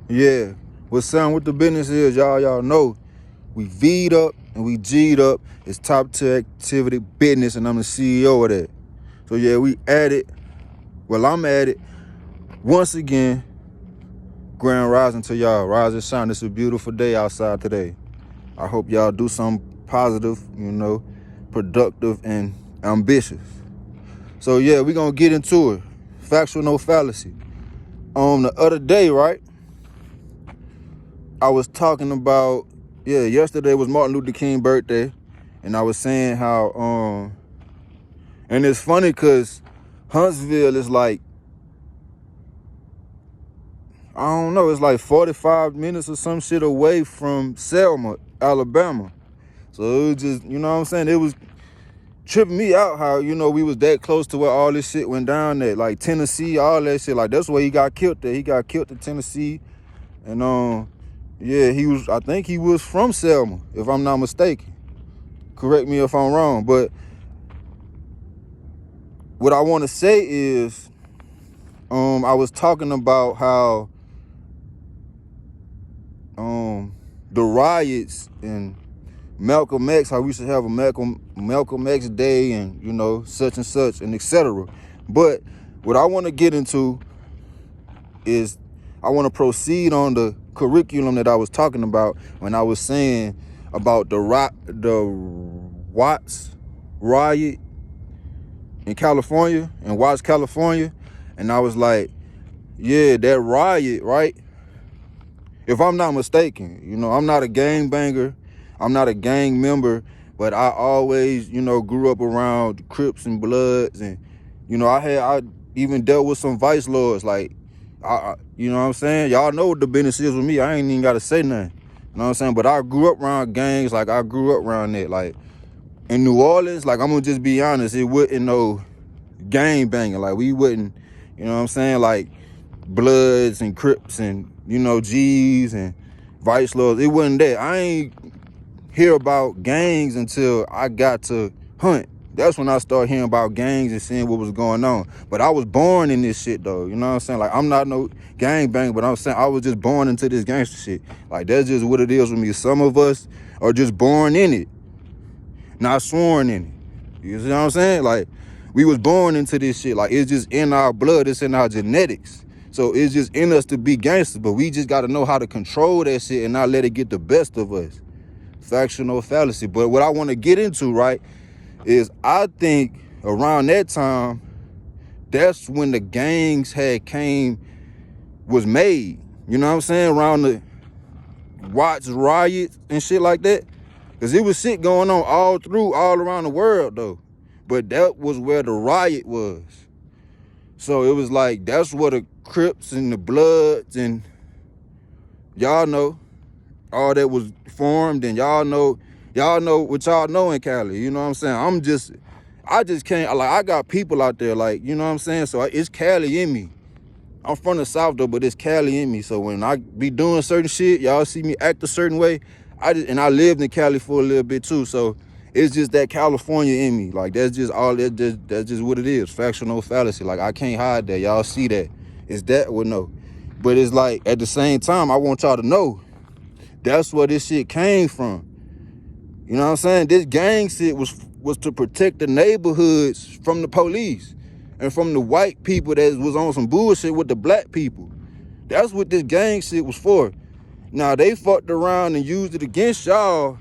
Yeah. What's sound what the business is, y'all know. We V'd up and we G'd up. It's top tier activity business, and I'm the CEO of that. So yeah, we at it. Well, I'm at it. Once again, grand rising to y'all. Rise and shine. It's a beautiful day outside today. I hope y'all do something positive, productive and ambitious. So yeah, we gonna get into it. Factual, no fallacy. The other day, right? I was talking about, yesterday was Martin Luther King birthday, and I was saying how, and it's funny because Huntsville is like, I don't know, it's like 45 minutes or some shit away from Selma, Alabama. So it was just, you know what I'm saying? It was tripping me out how, we was that close to where all this shit went down at, like Tennessee, all that shit. Like, that's where he got killed there. He got killed in Tennessee. And, I think he was from Selma, if I'm not mistaken. Correct me if I'm wrong. But what I want to say is, I was talking about how, the riots and Malcolm X, how we should have a Malcolm X Day and, such and such and etc. But what I want to get into is I want to proceed on the curriculum that I was talking about when I was saying about the Watts riot in California, in Watts, California. And I was like, yeah, that riot, right? If I'm not mistaken, I'm not a gang banger, I'm not a gang member, but I always, grew up around Crips and Bloods, and I even dealt with some vice lords. Like, you know what I'm saying? Y'all know what the business is with me. I ain't even gotta say nothing. You know what I'm saying? But I grew up around gangs. Like, I grew up around that. Like, in New Orleans, like, I'm gonna just be honest, it wasn't no gang banging. Like, we wouldn't, you know what I'm saying? Like, Bloods and Crips and, G's and vice lords. It wasn't that. I ain't hear about gangs until I got to Hunt. That's when I started hearing about gangs and seeing what was going on. But I was born in this shit, though. You know what I'm saying? Like, I'm not no gang bang, but I'm saying I was just born into this gangster shit. Like, that's just what it is with me. Some of us are just born in it, not sworn in it. You see what I'm saying? Like, we was born into this shit. Like, it's just in our blood. It's in our genetics. So it's just in us to be gangsters, but we just got to know how to control that shit and not let it get the best of us. Factual, no fallacy. But what I want to get into, right, is I think around that time, that's when the gangs was made. You know what I'm saying? Around the Watts riots and shit like that. Because it was shit going on all around the world, though. But that was where the riot was. So it was like, that's where the Crips and the Bloods and y'all know, all that was formed, and y'all know what y'all know in Cali. You know what I'm saying? I just can't, like, I got people out there, like, you know what I'm saying? So it's Cali in me. I'm from the South, though, but it's Cali in me. So when I be doing certain shit, y'all see me act a certain way. I lived in Cali for a little bit too. So it's just that California in me. Like, that's just what it is. Factual, no fallacy. Like, I can't hide that. Y'all see that. It's that or no. But it's like, at the same time, I want y'all to know that's where this shit came from. You know what I'm saying? This gang shit was to protect the neighborhoods from the police and from the white people that was on some bullshit with the black people. That's what this gang shit was for. Now, they fucked around and used it against y'all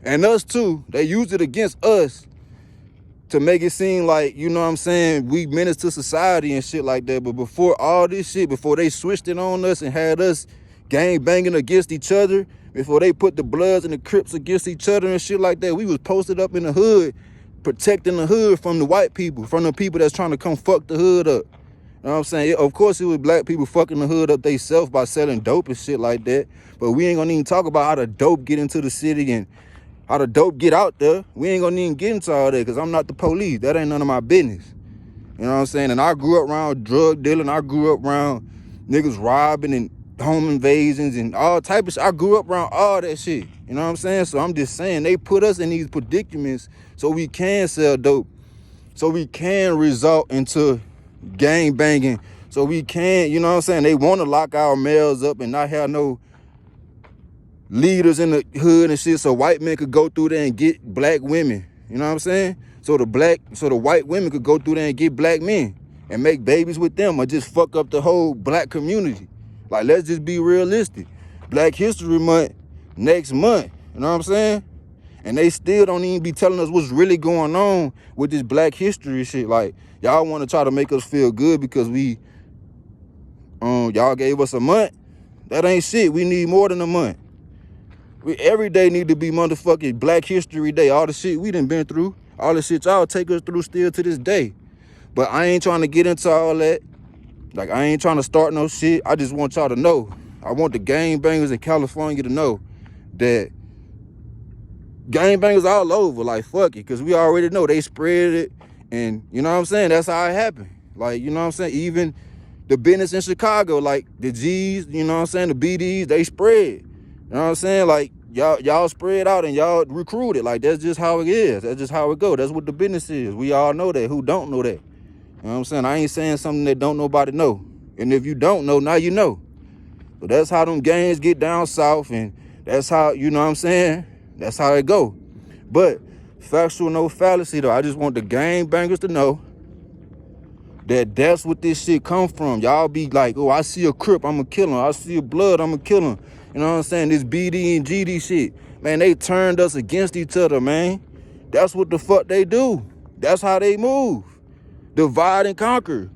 and us too. They used it against us to make it seem like, you know what I'm saying, we menace to society and shit like that. But before all this shit, before they switched it on us and had us gang banging against each other, before they put the Bloods and the Crips against each other and shit like that, we was posted up in the hood, protecting the hood from the white people, from the people that's trying to come fuck the hood up. You know what I'm saying? Of course, it was black people fucking the hood up themselves by selling dope and shit like that. But we ain't gonna even talk about how the dope get into the city and how the dope get out there. We ain't gonna even get into all that because I'm not the police. That ain't none of my business. You know what I'm saying? And I grew up around drug dealing. I grew up around niggas robbing and home invasions and all type of shit. I grew up around all that shit. You know what I'm saying? So I'm just saying, they put us in these predicaments so we can sell dope, so we can result into gang banging, So we can't, you know what I'm saying? They want to lock our males up and not have no leaders in the hood and shit, so white men could go through there and get black women. You know what I'm saying? So the white women could go through there and get black men and make babies with them, or just fuck up the whole black community. Like, let's just be realistic. Black History Month next month, you know what I'm saying? And they still don't even be telling us what's really going on with this black history shit. Like, y'all want to try to make us feel good because y'all gave us a month. That ain't shit. We need more than a month. Every day need to be motherfucking Black History Day. All the shit we done been through, all the shit y'all take us through still to this day. But I ain't trying to get into all that. Like, I ain't trying to start no shit. I just want y'all to know. I want the gangbangers in California to know that gangbangers all over, like, fuck it, because we already know they spread it. And you know what I'm saying? That's how it happened. Like, you know what I'm saying? Even the business in Chicago, like the G's, you know what I'm saying? The BDs, they spread. You know what I'm saying? Like, y'all spread out and y'all recruited. Like, that's just how it is. That's just how it go. That's what the business is. We all know that. Who don't know that? You know what I'm saying? I ain't saying something that don't nobody know. And if you don't know, now you know. So that's how them gangs get down south, and that's how, you know what I'm saying? That's how it go. But factual, no fallacy, though. I just want the gangbangers to know that that's what this shit come from. Y'all be like, oh, I see a Crip, I'ma kill him. I see a Blood, I'ma kill him. You know what I'm saying? This BD and GD shit. Man, they turned us against each other, man. That's what the fuck they do. That's how they move. Divide and conquer.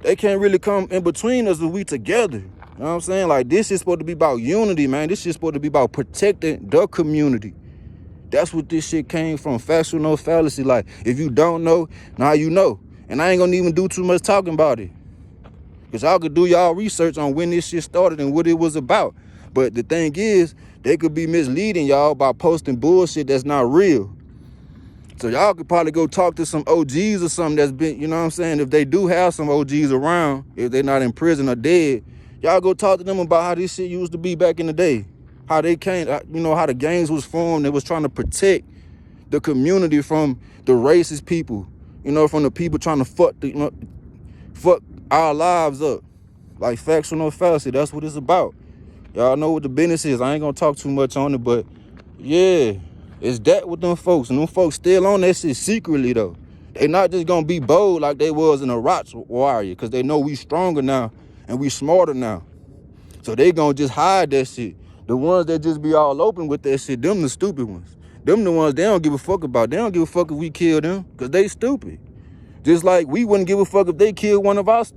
They can't really come in between us if we together. You know what I'm saying? Like, this is supposed to be about unity, man. This shit's supposed to be about protecting the community. That's what this shit came from. Factual, no fallacy. Like, if you don't know, now you know. And I ain't gonna even do too much talking about it, because y'all could do y'all research on when this shit started and what it was about. But the thing is, they could be misleading y'all by posting bullshit that's not real. So y'all could probably go talk to some OGs or something that's been, you know what I'm saying? If they do have some OGs around, if they're not in prison or dead, y'all go talk to them about how this shit used to be back in the day. How they came, you know, how the gangs was formed. They was trying to protect the community from the racist people. You know, from the people trying to fuck our lives up. Like, factual, no fallacy. That's what it's about. Y'all know what the business is. I ain't gonna talk too much on it, but yeah, it's that with them folks. And them folks still on that shit secretly, though. They not just gonna be bold like they was in a Roch warrior, because they know we stronger now and we smarter now. So they gonna just hide that shit. The ones that just be all open with that shit, them the stupid ones. Them the ones they don't give a fuck about. They don't give a fuck if we kill them, because they stupid. Just like we wouldn't give a fuck if they killed one of us.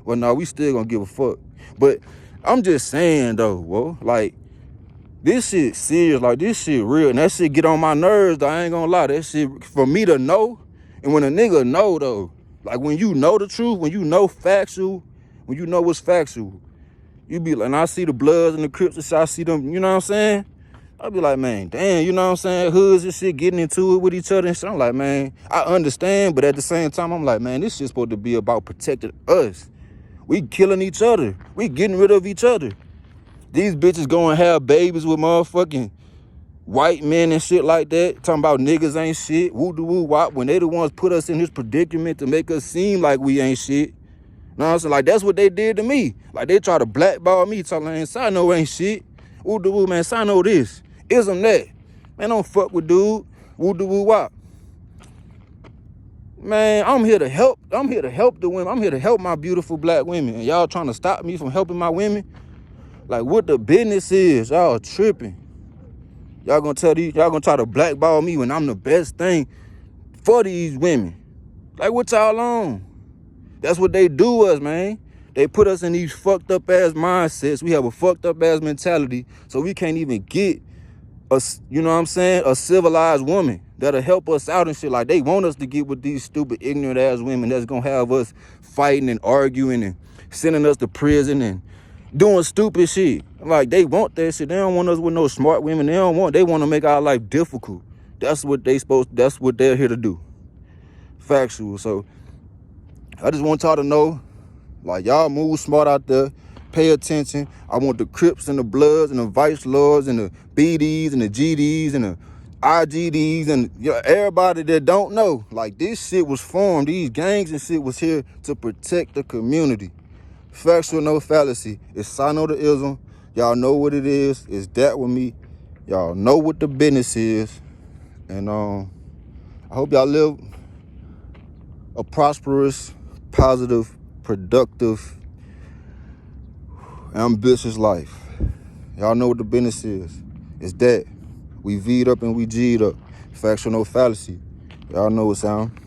Well, no, we still gonna give a fuck. But I'm just saying, though, whoa, like, this shit serious. Like, this shit real. And that shit get on my nerves, though. I ain't gonna lie. That shit, for me to know, and when a nigga know, though, like, when you know the truth, when you know factual, when you know what's factual, you be like, and I see the Bloods and the Crips and shit, I see them, you know what I'm saying? I be like, man, damn, you know what I'm saying? Hoods and shit getting into it with each other and shit. I'm like, man, I understand, but at the same time, I'm like, man, this shit's supposed to be about protecting us. We killing each other. We getting rid of each other. These bitches go and have babies with motherfucking white men and shit like that, talking about niggas ain't shit, woo-doo-woo-wop, when they the ones put us in this predicament to make us seem like we ain't shit. You know what I'm saying? Like, that's what they did to me. Like, they try to blackball me, talking like, Cyno ain't shit. Woo-doo-woo, man, Cyno this. Ism that. Man, don't fuck with dude. Woo-doo-woo-wop. Man, I'm here to help. I'm here to help the women. I'm here to help my beautiful black women. And y'all trying to stop me from helping my women? Like, what the business is? Y'all tripping. Y'all gonna try to blackball me when I'm the best thing for these women. Like, what y'all on? That's what they do us, man. They put us in these fucked up ass mindsets. We have a fucked up ass mentality, so we can't even get you know what I'm saying, a civilized woman that'll help us out and shit. Like, they want us to get with these stupid, ignorant ass women that's gonna have us fighting and arguing and sending us to prison and doing stupid shit. Like, they want that shit. They don't want us with no smart women. They want to make our life difficult. That's what that's what they're here to do. Factual. So I just want y'all to know, like, y'all move smart out there. Pay attention. I want the Crips and the Bloods and the Vice Lords and the BDs and the GDs and the IGDs and everybody that don't know. Like, this shit was formed. These gangs and shit was here to protect the community. Factual, no fallacy. It's Cyno The Ism. Y'all know what it is. It's that with me. Y'all know what the business is. And I hope y'all live a prosperous, positive, productive, ambitious life. Y'all know what the business is. It's that. We V'd up and we G'd up. Factual, no fallacy. Y'all know what sound.